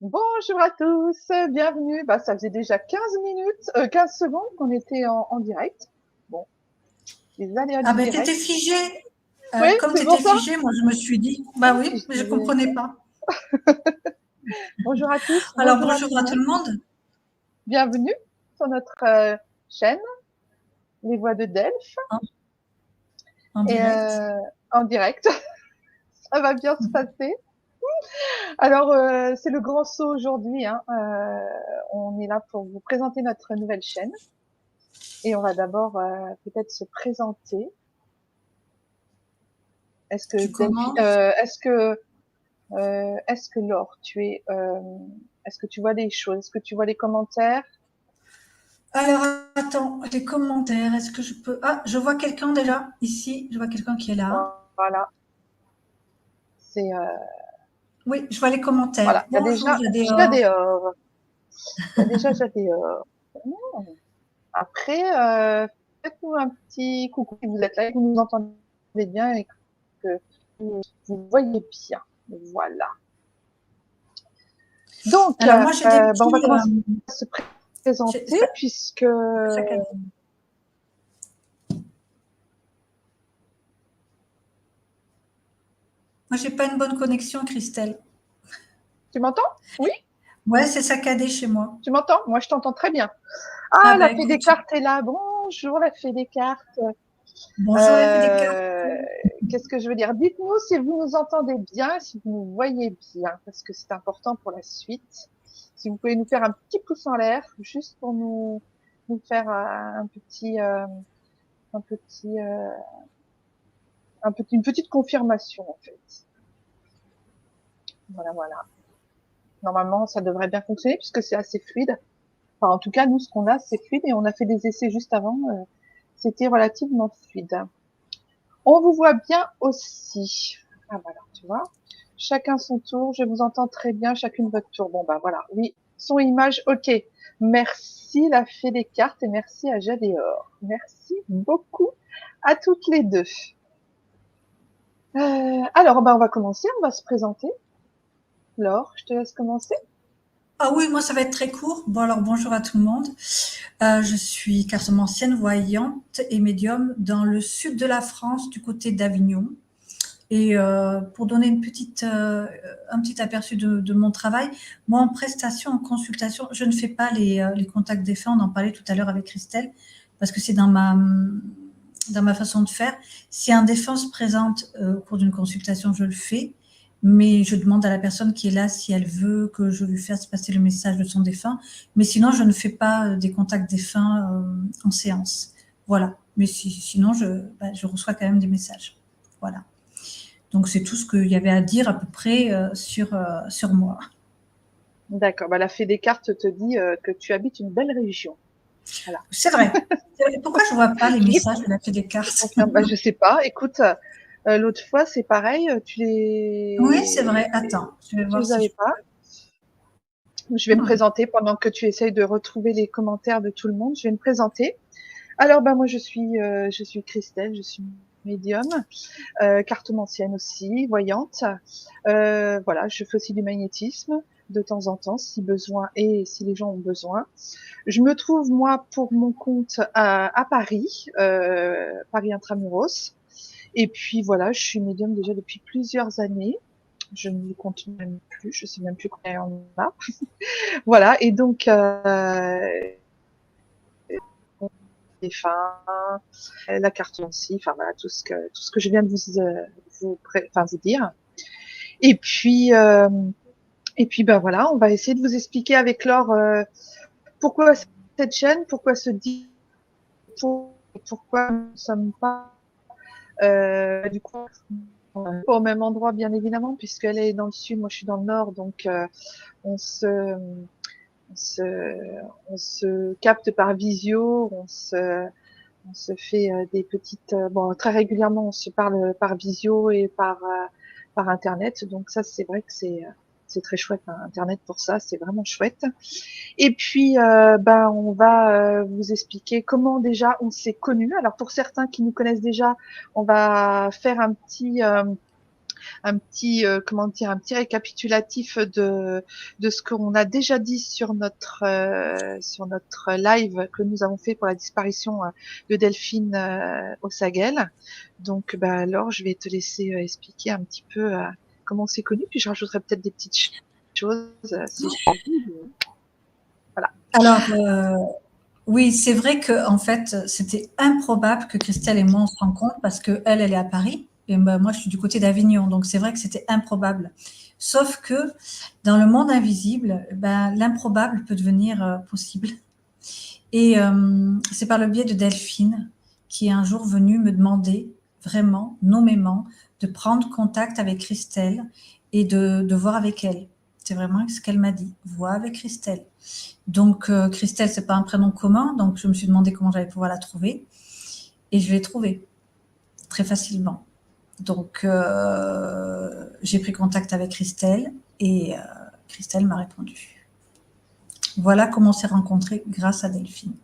Bonjour à tous, bienvenue. Ça faisait déjà 15 minutes, 15 secondes qu'on était en direct. Bon, les aléas Ah du ben t'étais direct. figé. Oui, Comme c'est pour t'étais ça. figé, moi je me suis dit, bah oui, Je mais je disais, comprenais pas. bonjour à tous, Alors bonjour à tout bonjour le à tout monde. le monde. Bienvenue sur notre chaîne, Les Voix de Delphes, En, en et direct. en direct. Ça va bien se passer. Alors, c'est le grand saut aujourd'hui, hein. On est là pour vous présenter notre nouvelle chaîne. Et on va d'abord peut-être se présenter. Est-ce que Tu Delphi, commences. est-ce que Laure, est-ce que tu vois les choses, est-ce que tu vois les commentaires? Alors attends, les commentaires, est-ce que je peux... Ah, je vois quelqu'un déjà, ici, je vois quelqu'un qui est là. Voilà, c'est Oui, je vois les commentaires. voilà. Il y a Bonjour, déjà Jadéor. Jadéor, il y a déjà Jadéor. Après, faites-nous un petit coucou si vous êtes là et que vous nous entendez bien et que vous voyez bien. Voilà. Donc, Alors moi j'ai des on va petits... commencer à se j'ai- présenter ça- puisque chaque année. Moi j'ai pas une bonne connexion, Christelle. tu m'entends? Oui, Ouais, c'est saccadé chez moi. tu m'entends? Moi, je t'entends très bien. Ah Ah, la bah fée des écoute, cartes est là. Bonjour, la fée des cartes. bonjour la fée des cartes. Euh, Qu'est-ce que je veux dire? Dites-nous si vous nous entendez bien, si vous nous voyez bien, parce que c'est important pour la suite. Si vous pouvez nous faire un petit pouce en l'air, juste pour nous faire un petit, une petite confirmation, en fait. Voilà, voilà. Normalement, ça devrait bien fonctionner puisque c'est assez fluide. Enfin, en tout cas, nous, ce qu'on a, c'est fluide et on a fait des essais juste avant. C'était relativement fluide. On vous voit bien aussi. Ah voilà, tu vois. Chacun son tour. Je vous entends très bien, chacune votre tour. Bon bah voilà. Oui, son image, ok. Merci la fée des cartes et merci à Jadéor. Merci beaucoup à toutes les deux. Alors bah on va commencer, on va se présenter. Laure, je te laisse commencer. Ah oui, moi ça va être très court. Bon alors bonjour à tout le monde. Je suis cartomancienne voyante et médium dans le sud de la France, du côté d'Avignon. Et pour donner un petit aperçu de mon travail, moi en prestation, en consultation, je ne fais pas les contacts défunts. On en parlait tout à l'heure avec Christelle, parce que c'est dans ma façon de faire. Si un défunt se présente au cours d'une consultation, je le fais, mais je demande à la personne qui est là si elle veut que je lui fasse passer le message de son défunt. Mais sinon, je ne fais pas des contacts défunts en séance. Voilà. Mais sinon, je reçois quand même des messages. Voilà. Donc c'est tout ce qu'il y avait à dire à peu près sur moi. D'accord. Bah la fée des cartes te dit que tu habites une belle région. Voilà. C'est vrai. Pourquoi je ne vois pas les Je messages de la fée des cartes? confirme. Bah je sais pas. Écoute, l'autre fois c'est pareil. Oui, c'est vrai. Attends, je vais Tu voir les si avais je pas. Je vais me peux. présenter pendant que tu essayes de retrouver les commentaires de tout le monde. Je vais me présenter. Alors, moi, je suis Christelle, je suis médium, cartomancienne aussi, voyante. Voilà, je fais aussi du magnétisme de temps en temps, si besoin et si les gens ont besoin. Je me trouve, moi, pour mon compte à Paris, Paris Intramuros. Et puis, voilà, je suis médium déjà depuis plusieurs années. Je ne compte même plus, je sais même plus combien on a. Voilà, et donc les fins, la cartomancie, enfin voilà tout ce que je viens de vous dire. Et puis ben voilà, on va essayer de vous expliquer avec Laure pourquoi cette chaîne, pourquoi ce dit, pourquoi nous ne sommes pas du coup pas au même endroit bien évidemment puisqu'elle est dans le sud, moi je suis dans le nord, donc on se on se on se capte par visio, on se fait des petites bon très régulièrement on se parle par visio et par internet, donc ça c'est vrai que c'est très chouette hein, internet pour ça, c'est vraiment chouette. Et puis on va vous expliquer comment déjà on s'est connus. Alors pour certains qui nous connaissent déjà, on va faire comment dire, un petit récapitulatif de ce qu'on a déjà dit sur notre live que nous avons fait pour la disparition de Delphine au Saguel. Donc, bah, alors, je vais te laisser expliquer un petit peu comment c'est connu, puis je rajouterai peut-être des petites choses si je puis. Voilà. Alors, oui, c'est vrai que en fait, c'était improbable que Christelle et moi on se rencontrent parce que elle est à Paris et ben, moi je suis du côté d'Avignon, donc c'est vrai que c'était improbable. Sauf que dans le monde invisible, ben, l'improbable peut devenir possible. Et c'est par le biais de Delphine qui est un jour venue me demander vraiment, nommément, de prendre contact avec Christelle et de voir avec elle. C'est vraiment ce qu'elle m'a dit, vois avec Christelle. Donc Christelle, c'est pas un prénom commun, donc je me suis demandé comment j'allais pouvoir la trouver et je l'ai trouvée très facilement. Donc j'ai pris contact avec Christelle et Christelle m'a répondu. Voilà comment on s'est rencontrés grâce à Delphine.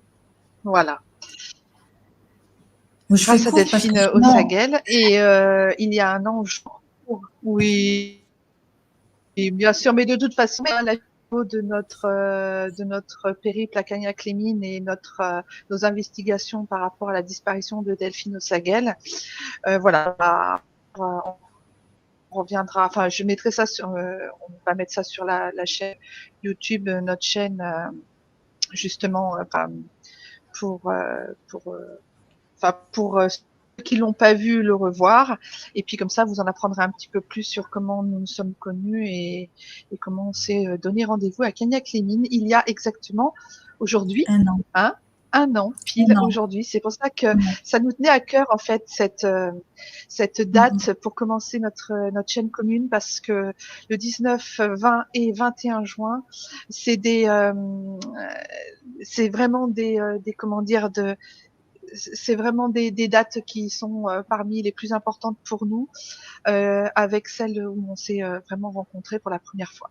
Voilà. Je Grâce fais à court parce Delphine que sinon... Osaguel. Et il y a un an, oui, et bien sûr, mais de toute façon, à la niveau de notre périple à Cagnac-les-Mines et nos investigations par rapport à la disparition de Delphine Osaguel, voilà, on reviendra. Enfin, je mettrai ça sur, on va mettre ça sur la chaîne YouTube, notre chaîne, justement, pour ceux qui l'ont pas vu le revoir, et puis comme ça vous en apprendrez un petit peu plus sur comment nous nous sommes connus et comment on s'est donné rendez-vous à Cagnac-les-Mines il y a exactement aujourd'hui Un an. un an pile aujourd'hui. C'est pour ça que ça nous tenait à cœur en fait cette date pour commencer notre chaîne commune, parce que le 19, 20 et 21 juin, c'est c'est vraiment des comment dire c'est vraiment des dates qui sont parmi les plus importantes pour nous, avec celle où on s'est vraiment rencontrés pour la première fois.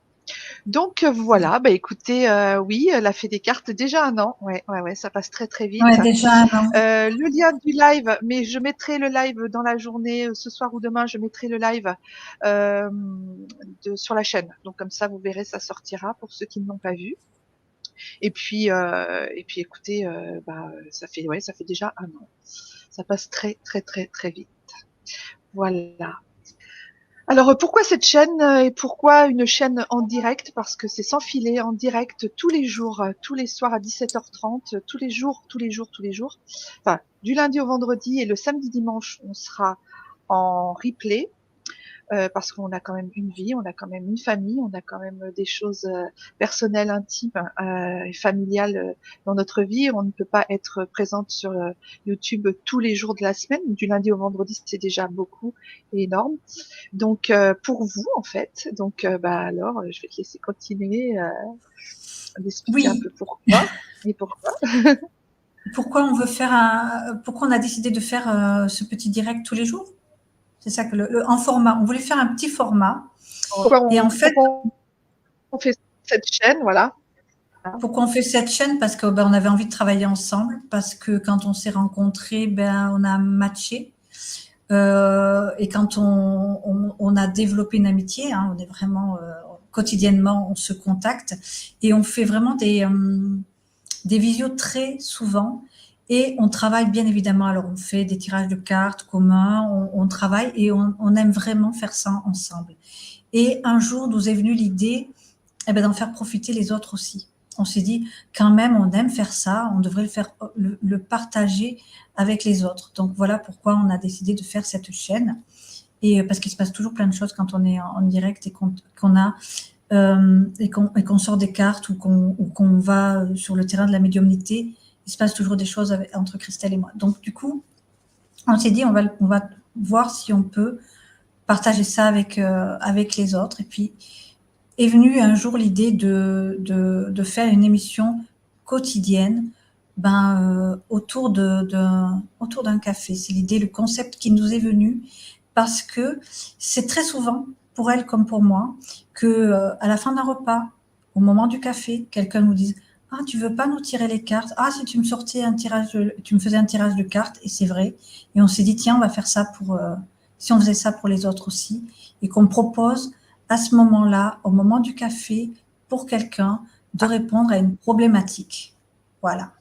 Donc voilà, bah écoutez, oui, la fée des cartes, déjà un an, ouais, ça passe très très vite. Ouais, déjà un an. Le lien du live, mais je mettrai le live dans la journée, ce soir ou demain, je mettrai le live sur la chaîne. Donc comme ça, vous verrez, ça sortira pour ceux qui ne l'ont pas vu. Et puis écoutez, ça fait déjà un an. Ça passe très très très très vite. Voilà. Alors pourquoi cette chaîne et pourquoi une chaîne en direct? Parce que c'est sans filet, en direct tous les jours, tous les soirs à 17h30, tous les jours. Enfin, du lundi au vendredi, et le samedi dimanche, on sera en replay. Parce qu'on a quand même une vie, on a quand même une famille, on a quand même des choses personnelles, intimes et familiales dans notre vie. On ne peut pas être présente sur YouTube tous les jours de la semaine. Du lundi au vendredi, c'est déjà beaucoup et énorme. Donc pour vous en fait, donc alors je vais te laisser continuer d'expliquer un Oui. peu pourquoi et pourquoi. Pourquoi pourquoi on a décidé de faire ce petit direct tous les jours? C'est ça que en format. On voulait faire un petit format. Et en fait, on fait cette chaîne, voilà. pourquoi on fait cette chaîne? Parce que ben, on avait envie de travailler ensemble, parce que quand on s'est rencontrés, ben, on a matché. Et quand on a développé une amitié, hein, on est vraiment quotidiennement, on se contacte et on fait vraiment des visios très souvent. Et on travaille bien évidemment. Alors on fait des tirages de cartes communs, on travaille et on aime vraiment faire ça ensemble. Et un jour nous est venue l'idée d'en faire profiter les autres aussi. On s'est dit, quand même, on aime faire ça, on devrait le partager avec les autres. Donc voilà pourquoi on a décidé de faire cette chaîne. Et parce qu'il se passe toujours plein de choses quand on est en direct et qu'on sort des cartes ou qu'on va sur le terrain de la médiumnité. Il se passe toujours des choses entre Christelle et moi. Donc du coup, on s'est dit, on va voir si on peut partager ça avec les autres. Et puis est venue un jour l'idée de faire une émission quotidienne autour d'un café. C'est l'idée, le concept qui nous est venu, parce que c'est très souvent, pour elle comme pour moi, que à la fin d'un repas, au moment du café, quelqu'un nous dise « Ah, tu veux pas nous tirer les cartes? Ah, si tu me sortais tu me faisais un tirage de cartes. » Et c'est vrai. Et on s'est dit « Tiens, on va faire ça pour si on faisait ça pour les autres aussi, et qu'on propose à ce moment-là, au moment du café, pour quelqu'un, de répondre à une problématique. Voilà.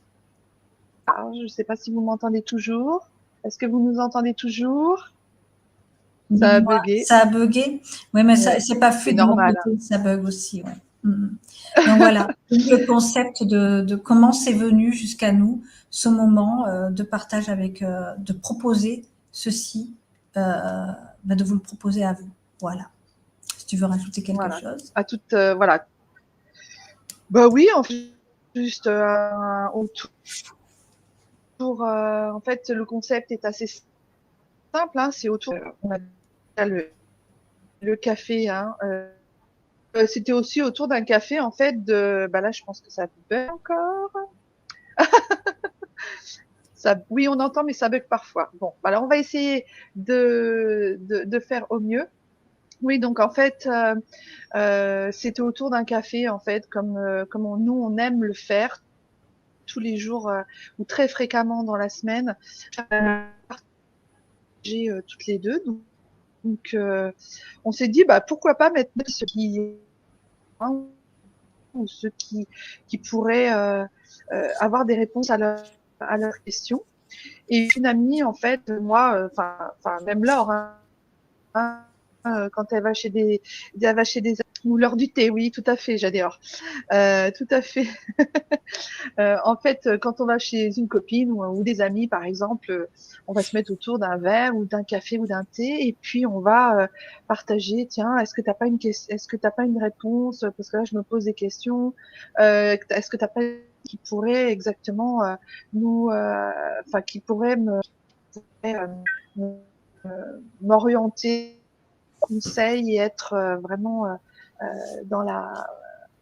Alors, je ne sais pas si vous m'entendez toujours. Est-ce que vous nous entendez toujours? Ça a Moi, bugué. ça a bugué. Oui, mais Ouais, c'est pas c'est fluide de mon normal. côté, ça bug aussi. Ouais. Donc voilà, donc, le concept de comment c'est venu jusqu'à nous, ce moment de partage avec, de proposer ceci, de vous le proposer à vous. Voilà. Si tu veux rajouter quelque Voilà. chose. À toute, voilà. Bah oui, en fait, juste autour. En fait, le concept est assez simple. Hein, c'est autour. On a le café. Hein, c'était aussi autour d'un café, en fait. Bah là, je pense que ça bug encore. Oui, on entend, mais ça bug parfois. Bon, alors on va essayer de faire au mieux. Oui, donc en fait, c'était autour d'un café, en fait, comme nous, on aime le faire tous les jours ou très fréquemment dans la semaine, j'ai toutes les deux. Donc on s'est dit, bah, pourquoi pas mettre ceux qui ou ceux qui pourraient avoir des réponses à leurs questions. Et une amie, en fait, moi, même Laure, hein, quand elle va chez des ou l'heure du thé, oui, tout à fait, j'adore. Tout à fait. En fait, quand on va chez une copine ou des amis, par exemple, on va se mettre autour d'un verre ou d'un café ou d'un thé, et puis on va partager. Tiens, est-ce que t'as pas une réponse? Parce que là, je me pose des questions. Est-ce que t'as pas qui pourrait exactement qui pourrait m'orienter, conseil et être vraiment dans la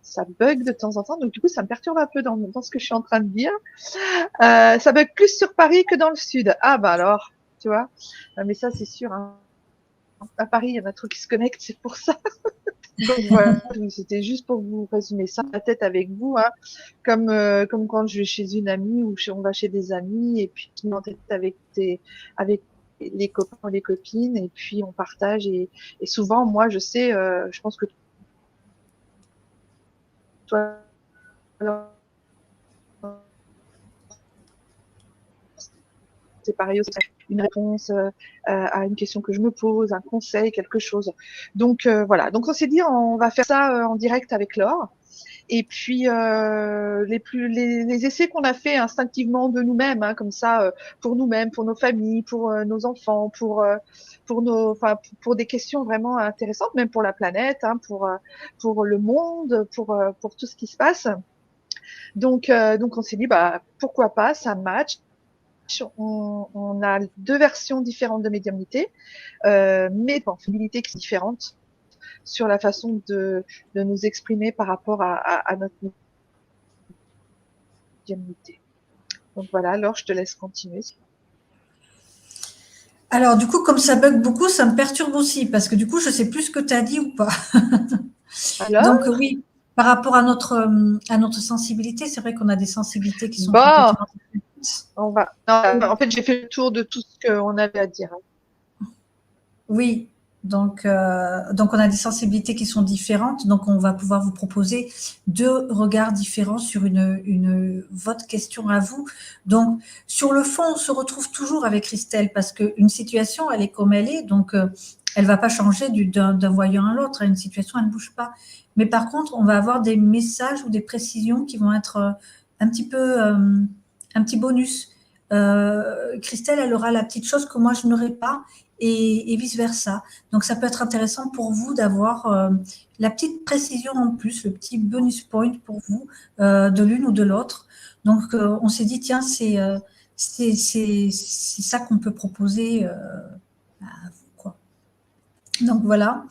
ça bug de temps en temps, donc du coup ça me perturbe un peu dans ce que je suis en train de dire. Ça bug plus sur Paris que dans le sud. Ah bah alors, tu vois. Mais ça c'est sûr. Hein. À Paris, il y en a trop qui se connectent, c'est pour ça. Donc voilà, c'était juste pour vous résumer ça, la tête avec vous, hein, comme quand je vais chez une amie ou on va chez des amis et puis qui en tête avec les copains ou les copines et puis on partage et souvent moi je sais, je pense que toi c'est pareil aussi, une réponse à une question que je me pose, un conseil, quelque chose. Donc voilà, donc on s'est dit on va faire ça en direct avec Laure. Et puis les essais qu'on a fait instinctivement de nous-mêmes, hein, comme ça, pour nous-mêmes, pour nos familles, pour nos enfants, pour des questions vraiment intéressantes, même pour la planète, hein, pour le monde, pour tout ce qui se passe. Donc on s'est dit bah pourquoi pas, ça match. On a deux versions différentes de médiumnité, mais en finalité qui sont différentes sur la façon de nous exprimer par rapport à notre médiumnité. Donc voilà, alors je te laisse continuer. Alors, du coup, comme ça bug beaucoup, ça me perturbe aussi, parce que du coup, je sais plus ce que tu as dit ou pas. Alors, Donc, oui, par rapport à notre sensibilité, c'est vrai qu'on a des sensibilités qui sont bon, complètement on va. Non, en fait, j'ai fait le tour de tout ce qu'on avait à dire. Oui, donc on a des sensibilités qui sont différentes, donc on va pouvoir vous proposer deux regards différents sur votre question à vous. Donc sur le fond, on se retrouve toujours avec Christelle parce qu'une situation, elle est comme elle est, donc elle va pas changer d'un voyant à l'autre. Une situation, elle ne bouge pas. Mais par contre, on va avoir des messages ou des précisions qui vont être un petit peu un petit bonus. Christelle, elle aura la petite chose que moi je n'aurai pas et vice-versa. Donc, ça peut être intéressant pour vous d'avoir la petite précision en plus, le petit bonus point pour vous de l'une ou de l'autre. Donc, on s'est dit, tiens, c'est ça qu'on peut proposer à vous, quoi. Donc, voilà,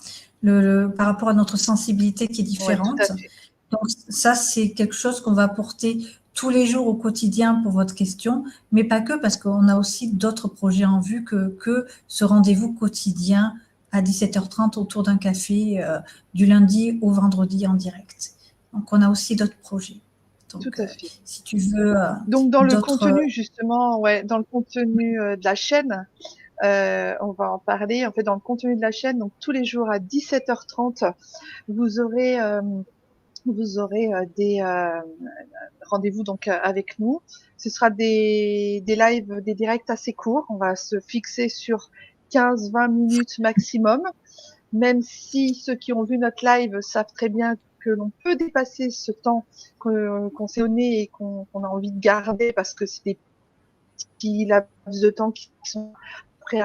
par rapport à notre sensibilité qui est Oui, tout à différente. fait. Donc, ça, c'est quelque chose qu'on va apporter tous les jours au quotidien pour votre question, mais pas que, parce qu'on a aussi d'autres projets en vue que ce rendez-vous quotidien à 17h30 autour d'un café du lundi au vendredi en direct. Donc, on a aussi d'autres projets. Tout Donc, à fait. si tu veux Donc dans le d'autres... contenu justement, ouais, dans le contenu de la chaîne, On va en parler en fait dans le contenu de la chaîne. Donc tous les jours à 17h30, vous aurez des rendez-vous donc avec nous. Ce sera des lives, des directs assez courts. On va se fixer sur 15-20 minutes maximum. Même si ceux qui ont vu notre live savent très bien que l'on peut dépasser ce temps qu'on s'est donné et qu'on a envie de garder parce que c'est des petits laps de temps qui sont prêts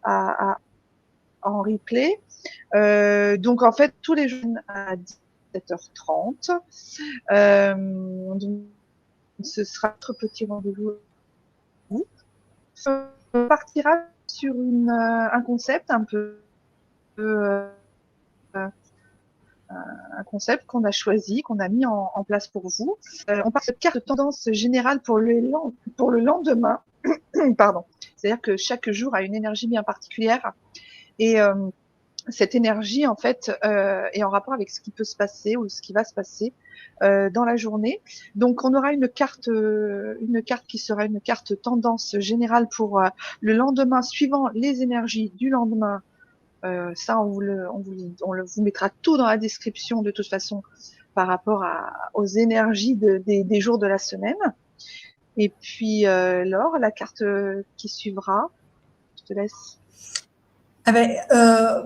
à en replay. Donc en fait tous les jours à 17h30. Donc ce sera notre petit rendez-vous. On partira sur un concept un peu un concept qu'on a choisi, qu'on a mis en place pour vous. On part de carte de tendance générale pour le lendemain. Pardon. C'est-à-dire que chaque jour a une énergie bien particulière et cette énergie en fait est en rapport avec ce qui peut se passer ou ce qui va se passer dans la journée. Donc on aura une carte qui sera une carte tendance générale pour le lendemain suivant les énergies du lendemain. Ça on vous mettra tout dans la description de toute façon par rapport aux énergies des jours de la semaine. Et puis Laure, la carte qui suivra, je te laisse. Ah ben,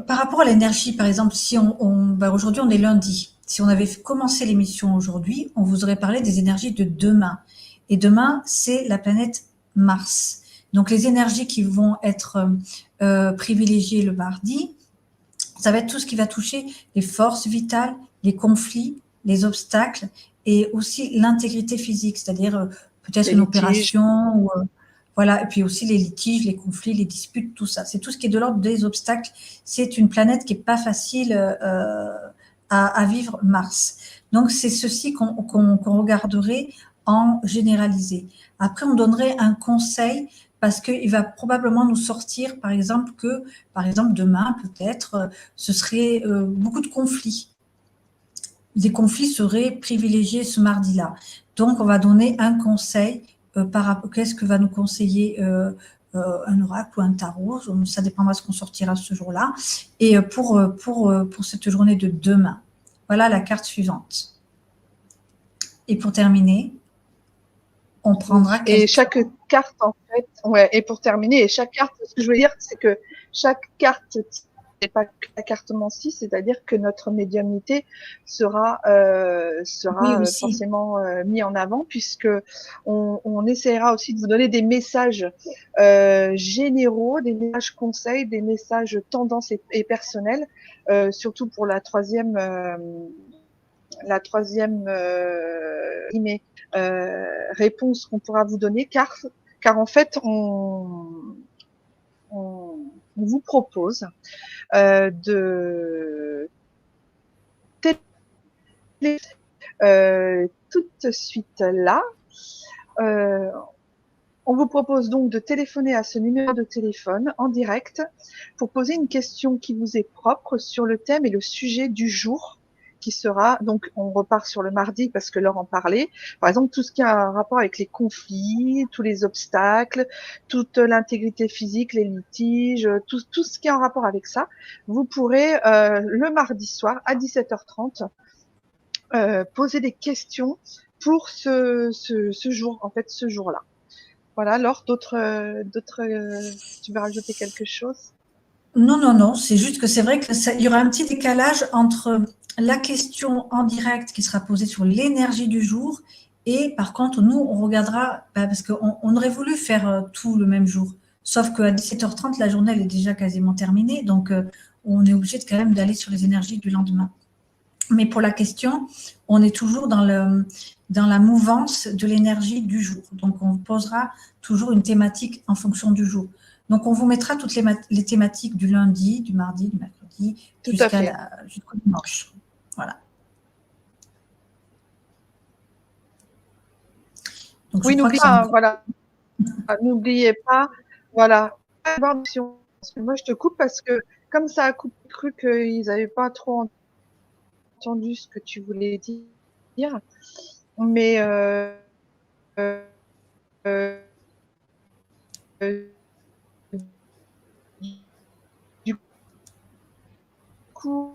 par rapport à l'énergie, par exemple, si aujourd'hui on est lundi, si on avait commencé l'émission aujourd'hui, on vous aurait parlé des énergies de demain. Et demain, c'est la planète Mars. Donc les énergies qui vont être privilégiées le mardi, ça va être tout ce qui va toucher les forces vitales, les conflits, les obstacles et aussi l'intégrité physique, c'est-à-dire peut-être une opération ou voilà, et puis aussi les litiges, les conflits, les disputes, tout ça. C'est tout ce qui est de l'ordre des obstacles. C'est une planète qui est pas facile à vivre, Mars. Donc c'est ceci qu'on regarderait en généralisé. Après, on donnerait un conseil parce qu'il va probablement nous sortir, par exemple, demain, peut-être, ce serait beaucoup de conflits. Des conflits seraient privilégiés ce mardi-là. Donc, on va donner un conseil par rapport, qu'est-ce que va nous conseiller un oracle ou un tarot, ça dépendra de ce qu'on sortira ce jour-là, et pour cette journée de demain. Voilà la carte suivante. Et pour terminer, on prendra et chaque carte en fait, ouais, et pour terminer, et chaque carte, ce que je veux dire, c'est que chaque carte n'est pas que la carte Mancy, c'est-à-dire que notre médiumnité sera oui, forcément mis en avant puisque on essaiera aussi de vous donner des messages généraux, des messages conseils, des messages tendances et personnels, surtout pour la troisième réponse qu'on pourra vous donner, car en fait, on vous propose de télé tout de suite là. On vous propose donc de téléphoner à ce numéro de téléphone en direct pour poser une question qui vous est propre sur le thème et le sujet du jour qui sera, donc on repart sur le mardi parce que Laure en parlait, par exemple tout ce qui a un rapport avec les conflits, tous les obstacles, toute l'intégrité physique, les litiges, tout ce qui est en rapport avec ça, vous pourrez le mardi soir à 17h30 poser des questions pour ce jour, en fait ce jour-là. Voilà, Laure, tu veux rajouter quelque chose? Non, non, non, c'est juste que c'est vrai que il y aura un petit décalage entre la question en direct qui sera posée sur l'énergie du jour et par contre, nous, on regardera, parce qu'on aurait voulu faire tout le même jour. Sauf qu'à 17h30, la journée, elle est déjà quasiment terminée. Donc, on est obligé quand même d'aller sur les énergies du lendemain. Mais pour la question, on est toujours dans la mouvance de l'énergie du jour. Donc, on posera toujours une thématique en fonction du jour. Donc, on vous mettra toutes les thématiques du lundi, du mardi, du mercredi, jusqu'au dimanche. Voilà. Donc, oui, n'oubliez pas, voilà, moi je te coupe parce que comme ça a cru qu'ils n'avaient pas trop entendu ce que tu voulais dire, mais euh, coup,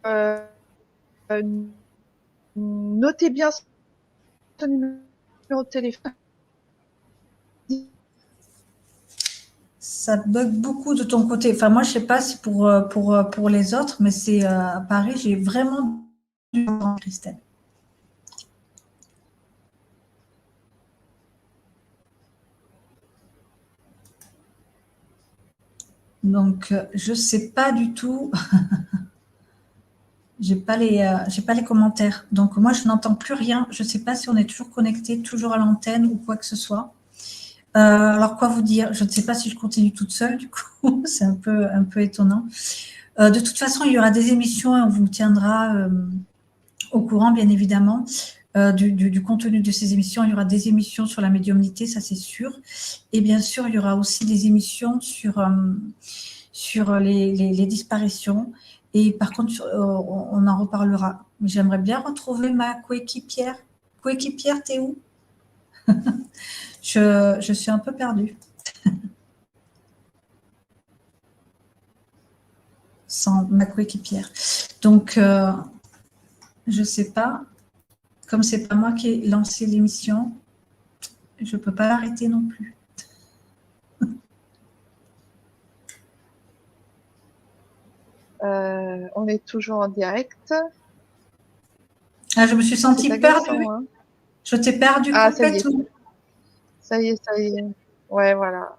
euh, notez bien son numéro de téléphone. Ça bug beaucoup de ton côté. Enfin, moi, je sais pas si pour les autres, mais c'est à Paris, j'ai vraiment du temps, Christelle. Donc, je sais pas du tout. J'ai pas les commentaires. Donc, moi, je n'entends plus rien. Je sais pas si on est toujours connecté, toujours à l'antenne ou quoi que ce soit. Alors, quoi vous dire? Je ne sais pas si je continue toute seule, du coup. C'est un peu étonnant. De toute façon, il y aura des émissions et on vous tiendra au courant, bien évidemment, du contenu de ces émissions. Il y aura des émissions sur la médiumnité, ça c'est sûr. Et bien sûr, il y aura aussi des émissions sur les disparitions. Et par contre, on en reparlera. J'aimerais bien retrouver ma coéquipière. Coéquipière, t'es où? Je suis un peu perdue. Sans ma coéquipière. Donc, je sais pas. Comme c'est pas moi qui ai lancé l'émission, je peux pas l'arrêter non plus. On est toujours en direct. Ah, je me suis sentie C'est agaçant, perdue. hein. Je t'ai perdue Ah, ça y est. complètement. Ça y est, ça y est. Ouais, voilà.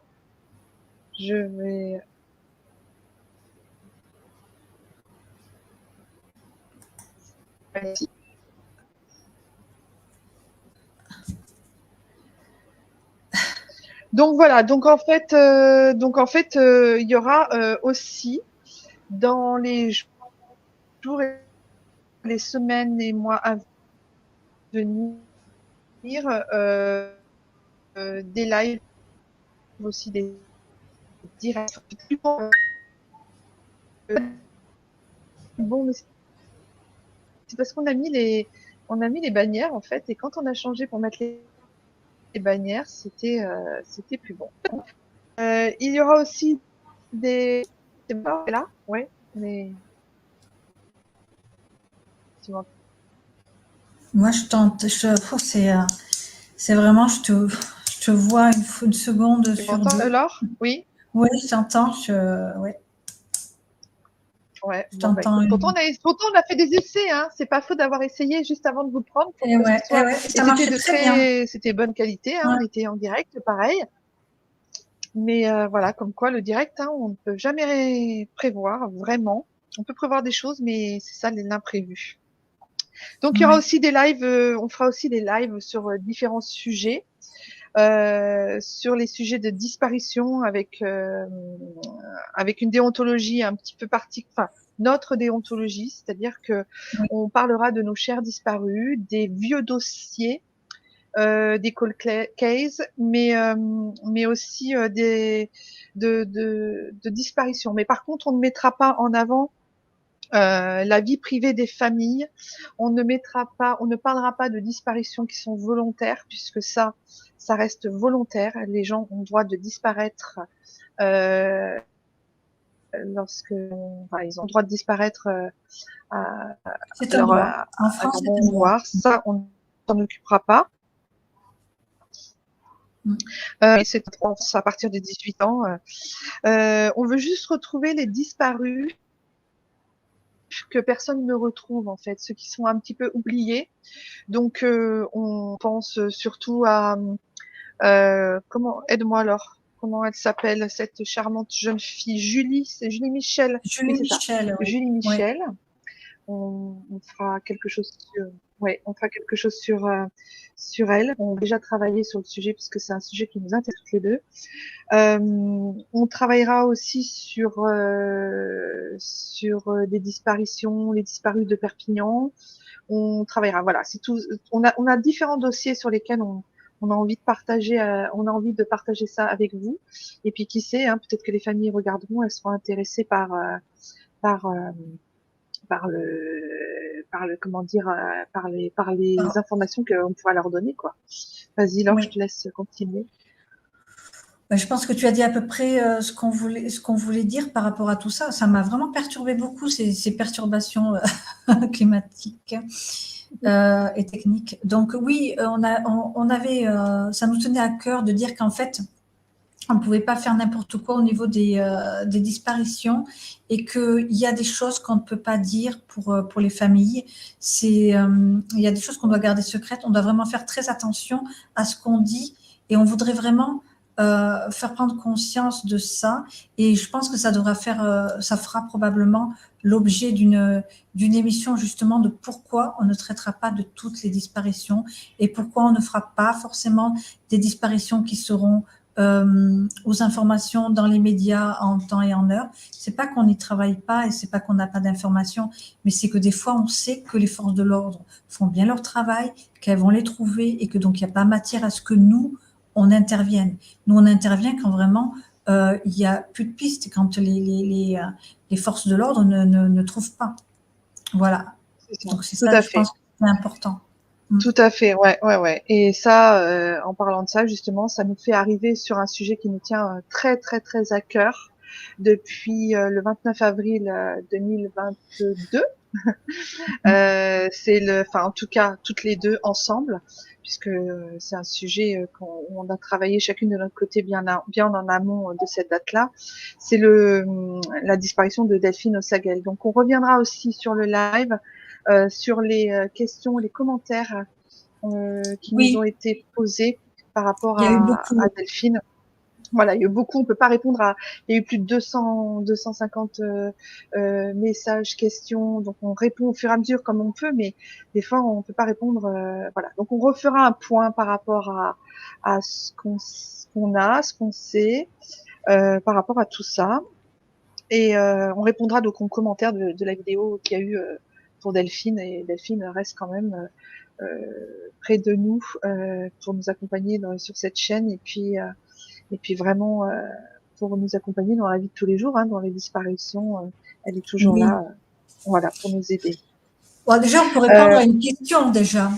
Je vais. Ici. Donc voilà. Il y aura aussi dans les jours et les semaines et mois à venir des lives aussi, des directs. Bon, mais c'est parce on a mis les bannières en fait, et quand on a changé pour mettre les bannières, c'était plus bon. Il y aura aussi des, c'est bon, là, ouais, mais tu m'entends? Moi, je tente. C'est vraiment, je te vois une seconde Tu sur m'entends, deux. Laure? Oui, Oui, je t'entends. Ouais, ouais. je Bon, bah t'entends. écoute, pourtant on a fait des essais, hein. C'est pas faux d'avoir essayé juste avant de vous le prendre pour que ce Et soit, ouais, et ça marchait très bien. c'était bonne qualité, hein. Ouais. On était en direct, pareil. Mais voilà, comme quoi le direct, hein, on ne peut jamais prévoir vraiment. On peut prévoir des choses, mais c'est ça l'imprévu. Donc il y aura Ouais. aussi des lives, on fera aussi des lives sur différents sujets, sur les sujets de disparition avec une déontologie un petit peu enfin notre déontologie, c'est-à-dire que Oui. on parlera de nos chers disparus, des vieux dossiers, des cold cases, mais aussi de disparitions. Mais par contre, on ne mettra pas en avant la vie privée des familles. On ne parlera pas de disparitions qui sont volontaires, puisque ça reste volontaire. Les gens ont le droit de disparaître euh, enfin, ils ont le droit de disparaître à, C'est un droit. En à France, leur c'est bon un droit. vouloir. Ça, on ne s'en occupera pas. Mm. C'est à partir de 18 ans. On veut juste retrouver les disparus que personne ne retrouve, en fait, ceux qui sont un petit peu oubliés. Donc, on pense surtout à comment, aide-moi alors, comment elle s'appelle, cette charmante jeune fille, Julie, c'est Julie Michel. Oui, Julie c'est ça, Michel, oui. Julie Oui. Michel. On fera quelque chose sur, ouais, on fera quelque chose sur elle. On a déjà travaillé sur le sujet puisque c'est un sujet qui nous intéresse toutes les deux. On travaillera aussi sur des disparitions, les disparus de Perpignan. On travaillera, voilà, c'est tout. On a différents dossiers sur lesquels on a envie de partager, ça avec vous. Et puis qui sait, hein, peut-être que les familles regarderont, elles seront intéressées par euh, par le comment dire, par les Ah, informations qu'on pourra leur donner, quoi. Vas-y, Laure, je oui. te laisse continuer. Je pense que tu as dit à peu près ce qu'on voulait dire par rapport à tout ça. Ça m'a vraiment perturbé beaucoup, ces perturbations climatiques et techniques. Donc oui, on avait, ça nous tenait à cœur de dire qu'en fait, on ne pouvait pas faire n'importe quoi au niveau des disparitions et qu'il y a des choses qu'on ne peut pas dire pour les familles. Il y a des choses qu'on doit garder secrètes. On doit vraiment faire très attention à ce qu'on dit et on voudrait vraiment faire prendre conscience de ça. Et je pense que ça fera probablement l'objet d'une émission justement de pourquoi on ne traitera pas de toutes les disparitions et pourquoi on ne fera pas forcément des disparitions qui seront aux informations dans les médias en temps et en heure. C'est pas qu'on n'y travaille pas et c'est pas qu'on n'a pas d'informations, mais c'est que des fois on sait que les forces de l'ordre font bien leur travail, qu'elles vont les trouver et que donc il n'y a pas matière à ce que nous on intervienne. Nous on intervient quand vraiment il y a plus de pistes, quand les forces de l'ordre ne trouvent pas. Voilà. C'est ça. Donc c'est Tout ça, à je pense fait. que c'est important. Mm. Tout à fait, ouais, ouais, ouais. Et ça, en parlant de ça, justement, ça nous fait arriver sur un sujet qui nous tient très, très, très à cœur depuis le 29 avril 2022. Enfin, en tout cas, toutes les deux ensemble, puisque c'est un sujet qu'on a travaillé chacune de notre côté bien en amont de cette date-là. C'est la disparition de Delphine Ossagel. Donc, on reviendra aussi sur le live, sur les questions, les commentaires qui nous ont Oui, été posés par rapport il y a eu à beaucoup. Delphine. Voilà, il y a eu beaucoup, on peut pas répondre il y a eu plus de 250 messages, questions, donc on répond au fur et à mesure comme on peut, mais des fois on peut pas répondre, voilà. Donc on refera un point par rapport à ce qu'on sait, par rapport à tout ça, et on répondra donc aux commentaires de la vidéo qu'il y a eu pour Delphine, et Delphine reste quand même près de nous pour nous accompagner sur cette chaîne, et puis vraiment pour nous accompagner dans la vie de tous les jours, hein, dans les disparitions, elle est toujours Oui. là, voilà, pour nous aider. Bon, déjà, on peut répondre Euh, à une question déjà.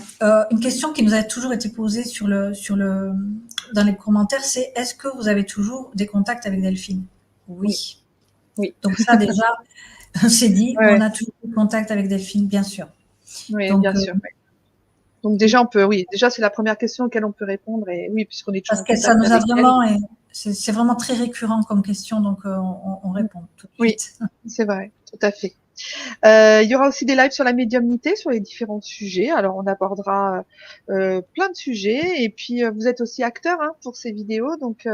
Une question qui nous a toujours été posée dans les commentaires, c'est est-ce que vous avez toujours des contacts avec Delphine? oui, Oui. oui, Donc ça déjà, c'est dit, on ouais, a toujours des contacts avec Delphine, bien sûr. oui, bien Donc sûr. Ouais. Donc déjà on peut, oui, déjà c'est la première question auquel on peut répondre, et oui, puisqu'on est toujours parce en que ça contact nous a avec elle. vraiment, et c'est vraiment très récurrent comme question, donc on répond tout de Oui, suite. c'est vrai, tout à fait. Il y aura aussi des lives sur la médiumnité, sur les différents sujets. Alors, on abordera plein de sujets. Et puis, vous êtes aussi acteur hein, pour ces vidéos. Donc,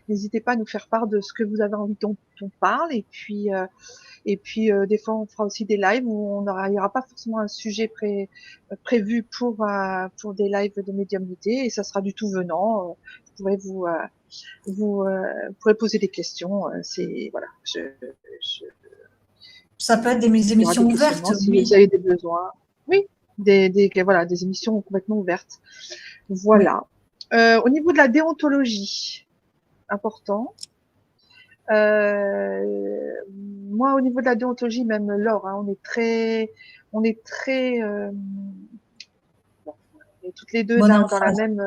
n'hésitez pas à nous faire part de ce que vous avez envie dont on parle. Et puis des fois, on fera aussi des lives où il n'y aura pas forcément un sujet prévu pour des lives de médiumnité. Et ça sera du tout venant. Vous pourrez vous pourrez poser des questions. C'est, voilà, je Ça peut être des il y aura des émissions ouvertes, questionnements si vous oui, avez des besoins. Oui, voilà, des émissions complètement ouvertes. oui. Voilà. Au niveau de la déontologie, important. Moi, au niveau de la déontologie, même Laure, hein, on est très, bon, on est toutes les deux Bonne dans la emphase, même,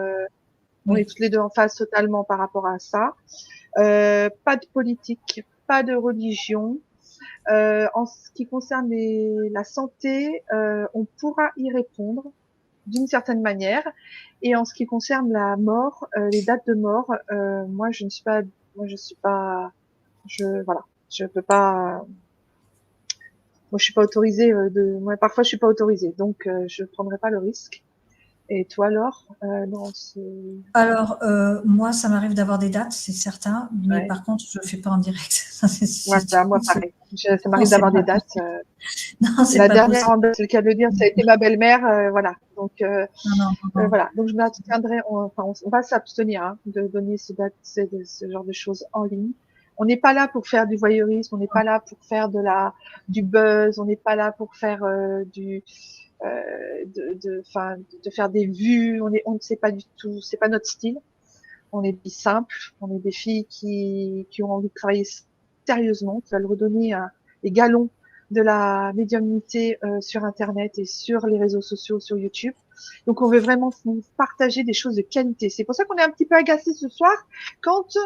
on est oui. toutes les deux en phase totalement par rapport à ça. Pas de politique, pas de religion. En ce qui concerne la santé, on pourra y répondre d'une certaine manière. Et en ce qui concerne la mort, les dates de mort, moi je suis pas, voilà, je peux pas, moi je suis pas autorisée moi parfois je suis pas autorisée, donc je prendrai pas le risque. Et toi, Laure, dans ce, Alors, moi, ça m'arrive d'avoir des dates, c'est certain, mais ouais, par contre, je le fais pas en direct. Ça, c'est voilà, moi c'est pareil. Ça non, m'arrive c'est d'avoir pas des dates. possible. Non, c'est La pas dernière possible. en date, c'est le cas de le dire, ça a été ma belle-mère, voilà. Donc Non, non, non, non. voilà, donc je m'abstiendrai, enfin on va s'abstenir hein, de donner ce genre de choses en ligne. On n'est pas là pour faire du voyeurisme, on n'est pas là pour faire du buzz, on n'est pas là pour faire enfin, de faire des vues. On ne sait pas du tout, c'est pas notre style. On est des simples, on est des filles qui ont envie de travailler sérieusement, qui veulent redonner les galons de la médiumnité sur Internet et sur les réseaux sociaux, sur YouTube. Donc, on veut vraiment vous partager des choses de qualité. C'est pour ça qu'on est un petit peu agacé ce soir quand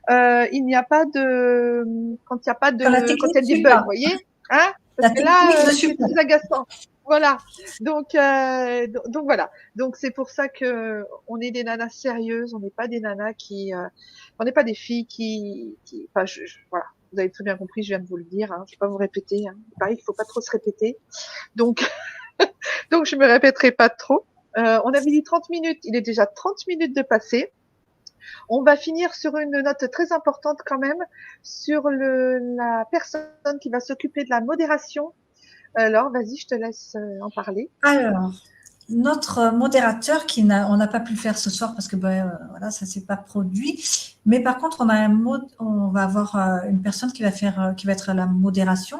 il n'y a pas de, Quand la quand il y technique a ne des suit bugs, vous pas. voyez, hein? La Parce que technique là, ne suit c'est pas. très agaçant. Voilà. Donc voilà. Donc c'est pour ça que on est des nanas sérieuses. On n'est pas des nanas on n'est pas des filles enfin, voilà. Vous avez très bien compris. Je viens de vous le dire. Hein. Je vais pas vous répéter. Hein. Il paraît qu'il faut pas trop se répéter. Donc, donc je me répéterai pas trop. On avait dit 30 minutes. Il est déjà 30 minutes de passé. On va finir sur une note très importante quand même sur la personne qui va s'occuper de la modération. Alors, vas-y, je te laisse en parler. Alors, notre modérateur on n'a pas pu le faire ce soir parce que voilà, ça s'est pas produit. Mais par contre, on va avoir une personne qui va être à la modération,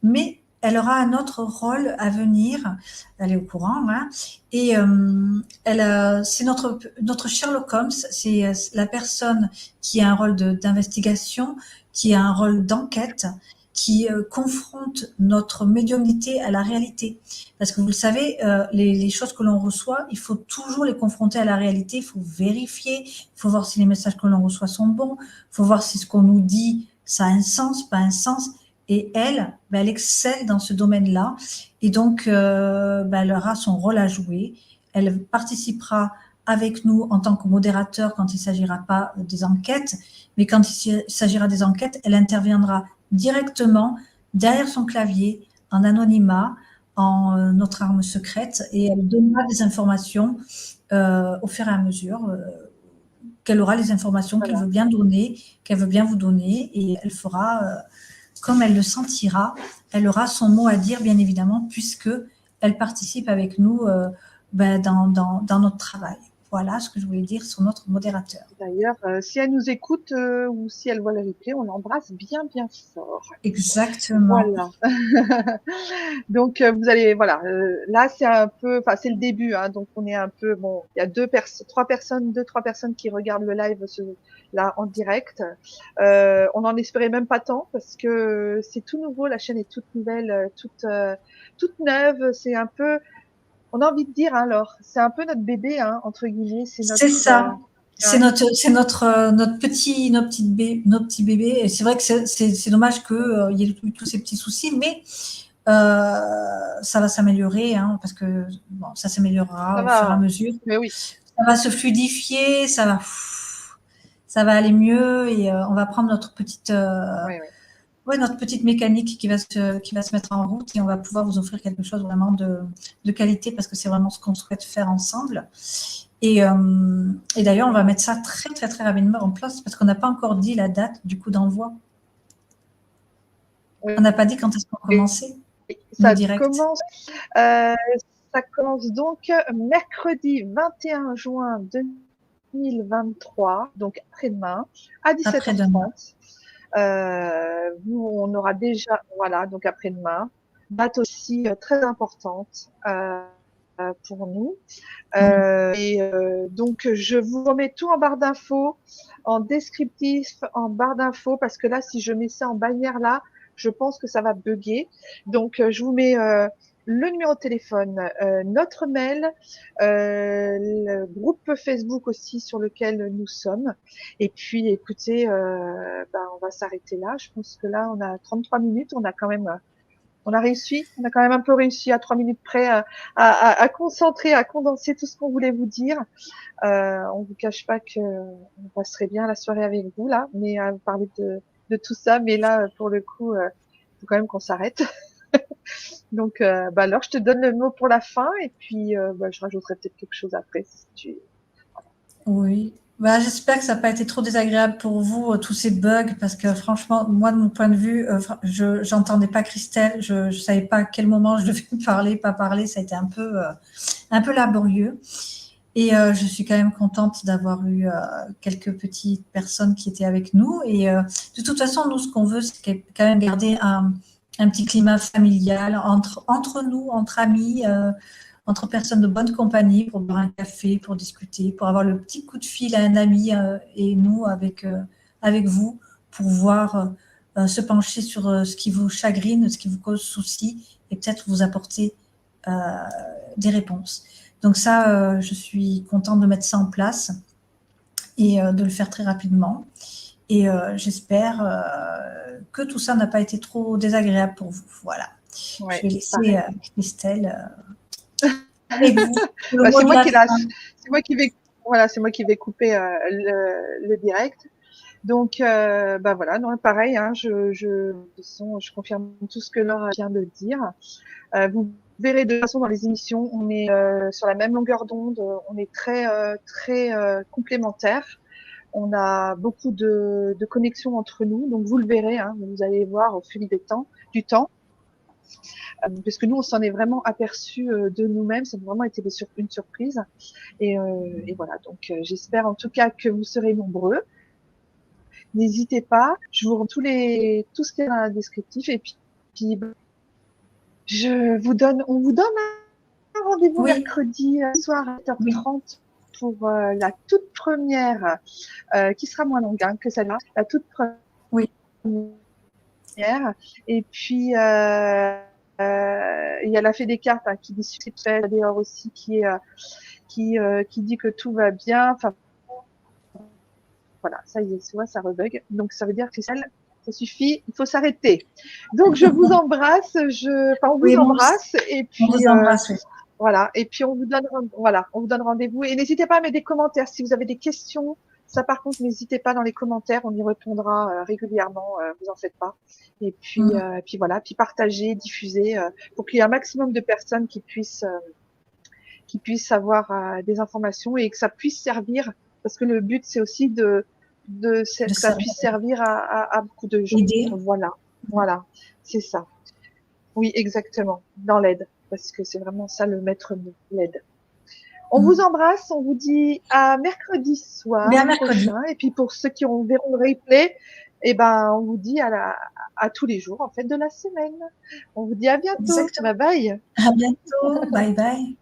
mais elle aura un autre rôle à venir. Elle est au courant, hein, et c'est notre Sherlock Holmes. C'est la personne qui a un rôle d'investigation, qui a un rôle d'enquête, qui confronte notre médiumnité à la réalité. Parce que vous le savez, les choses que l'on reçoit, il faut toujours les confronter à la réalité, il faut vérifier, il faut voir si les messages que l'on reçoit sont bons, il faut voir si ce qu'on nous dit, ça a un sens, pas un sens. Et elle, elle excelle dans ce domaine-là. Et donc, elle aura son rôle à jouer. Elle participera avec nous en tant que modérateur quand il ne s'agira pas des enquêtes, mais quand il s'agira des enquêtes, elle interviendra directement derrière son clavier, en anonymat, en notre arme secrète, et elle donnera des informations au fur et à mesure qu'elle aura les informations qu'elle Voilà. veut bien donner, qu'elle veut bien vous donner, et elle fera comme elle le sentira. Elle aura son mot à dire, bien évidemment, puisque elle participe avec nous dans notre travail. Voilà ce que je voulais dire sur notre modérateur. D'ailleurs, si elle nous écoute ou si elle voit le replay, on l'embrasse bien, bien fort. Exactement. Voilà. Donc, vous allez, voilà. Là, c'est un peu, enfin, c'est le début, hein, donc on est un peu, bon, il y a trois personnes qui regardent le live là en direct. On en espérait même pas tant parce que c'est tout nouveau, la chaîne est toute nouvelle, toute neuve. C'est un peu, on a envie de dire, hein, alors, c'est un peu notre bébé, hein, entre guillemets. C'est C'est notre, ça. C'est hein, notre nos petits bébés. Et c'est vrai que c'est dommage qu'il y ait tous ces petits soucis, mais ça va s'améliorer, hein, parce que bon, ça ça s'améliorera au fur et à va. mesure. Mais oui, Ça va se fluidifier, ça va aller mieux, et on va prendre oui, oui. notre petite mécanique qui va se mettre en route, et on va pouvoir vous offrir quelque chose vraiment de qualité, parce que c'est vraiment ce qu'on souhaite faire ensemble. Et d'ailleurs, on va mettre ça très, très, très rapidement en place, parce qu'on n'a pas encore dit la date du coup d'envoi. On n'a pas dit quand est-ce qu'on commençait nos Ça directs. commence, ça commence donc mercredi 21 juin 2023, donc après-demain, à Après-demain. 17h30. On aura déjà, voilà, donc après-demain, date aussi très importante pour nous. Donc, je vous remets tout en barre d'infos, en descriptif, en barre d'infos, parce que là, si je mets ça en bannière là, je pense que ça va bugger. Donc, je vous mets le numéro de téléphone, notre mail, le groupe Facebook aussi sur lequel nous sommes. Et puis, écoutez, on va s'arrêter là. Je pense que là, on a 33 minutes. On a quand même on a quand même un peu réussi à 3 minutes près à concentrer, à condenser tout ce qu'on voulait vous dire. On vous cache pas que on passerait bien la soirée avec vous là, mais à vous parler de tout ça. Mais là, pour le coup, faut quand même qu'on s'arrête. Donc, alors, je te donne le mot pour la fin et puis je rajouterai peut-être quelque chose après si tu. Oui. J'espère que ça n'a pas été trop désagréable pour vous, tous ces bugs, parce que franchement, moi, de mon point de vue, je n'entendais pas Christelle, je ne savais pas à quel moment je devais parler, pas parler, ça a été un peu laborieux. Et je suis quand même contente d'avoir eu quelques petites personnes qui étaient avec nous. Et de toute façon, nous, ce qu'on veut, c'est quand même garder un petit climat familial entre nous, entre amis, entre personnes de bonne compagnie, pour boire un café, pour discuter, pour avoir le petit coup de fil à un ami, et nous avec vous, pour voir se pencher sur ce qui vous chagrine, ce qui vous cause souci, et peut-être vous apporter des réponses. Donc ça, je suis contente de mettre ça en place et de le faire très rapidement. Et j'espère que tout ça n'a pas été trop désagréable pour vous. Voilà. Je Ouais, vais laisser pareil. Christelle avec vous pour le Bah, mot c'est de moi la qui la, fin. c'est moi qui vais, voilà, c'est moi qui vais couper le direct. Donc, bah voilà, non, pareil, hein, de toute façon, je confirme tout ce que Laura vient de dire. Vous verrez de toute façon dans les émissions, on est sur la même longueur d'onde, on est très complémentaires. On a beaucoup de connexions entre nous, donc vous le verrez, hein, vous allez voir au fil du temps, parce que nous, on s'en est vraiment aperçu de nous-mêmes, ça a vraiment été une surprise. Et voilà, donc j'espère en tout cas que vous serez nombreux. N'hésitez pas, je vous rends tout ce qu'il y a dans la descriptif, et puis on vous donne un rendez-vous Oui, mercredi soir à oui, 8h30 pour la toute première, qui sera moins longue hein, que celle-là, la toute oui. première. Et puis, il y a la fée des cartes hein, qui dit succès, d'ailleurs aussi qui dit que tout va bien. Enfin, voilà, ça y est, tu vois, ça rebug. Donc, ça veut dire que ça suffit, il faut s'arrêter. Donc, je vous embrasse, on vous Oui, moi aussi. embrasse, et On vous puis, embrasse. Oui. voilà, et puis on vous donne rendez-vous. Et n'hésitez pas à mettre des commentaires si vous avez des questions. Ça, par contre, n'hésitez pas dans les commentaires, on y répondra régulièrement, vous en faites pas. Et puis voilà, puis partagez, diffusez, pour qu'il y ait un maximum de personnes qui puissent avoir des informations et que ça puisse servir, parce que le but c'est aussi De que ça servir, puisse servir à beaucoup de gens. aider. Voilà, c'est ça. Oui, exactement, dans l'aide, parce que c'est vraiment ça le maître mot, l'aide. On vous embrasse, on vous dit à mercredi Bien soir mercredi. prochain, et puis pour ceux qui verront le replay, eh ben, on vous dit à tous les jours, en fait, de la semaine. On vous dit à bientôt. Exactement. Bye bye. À bientôt. Bye bye.